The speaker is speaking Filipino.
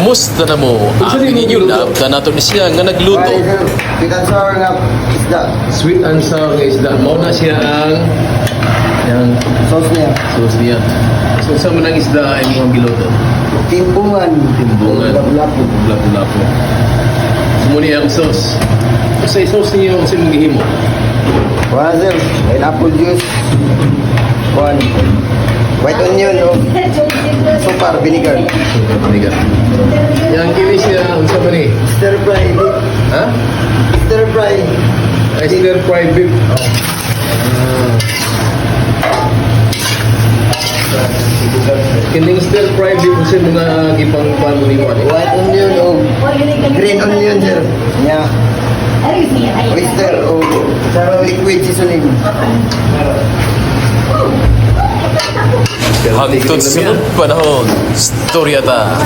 Kumusta na mo? Ang inyong lab ka nato ni siya nga nagluto. Sweet and sour nga isda. Sweet and sour nga isda. Mao na siya ang Sauce niya. sauce niya. So sa mo ng isda ay mga giluto. Timbungan. Timbungan. Lapu-lapu. Lapu-lapu. Sumuni ang sauce. Sa sauce niyo kasi mong gihimo. Wala sir. Pineapple juice. One. White onion. Sopar. Vinegar. Vinegar. Yang kini siya unsa ba ni? Stir fry. Ha? Stir fry. Stir fried beef. Kining stir fried beef kasi mga gipang pano ni mo. White onion o green onion sir. Nya. Oyster o liquid seasoning. Hangtod sunod panahon. Storya ta.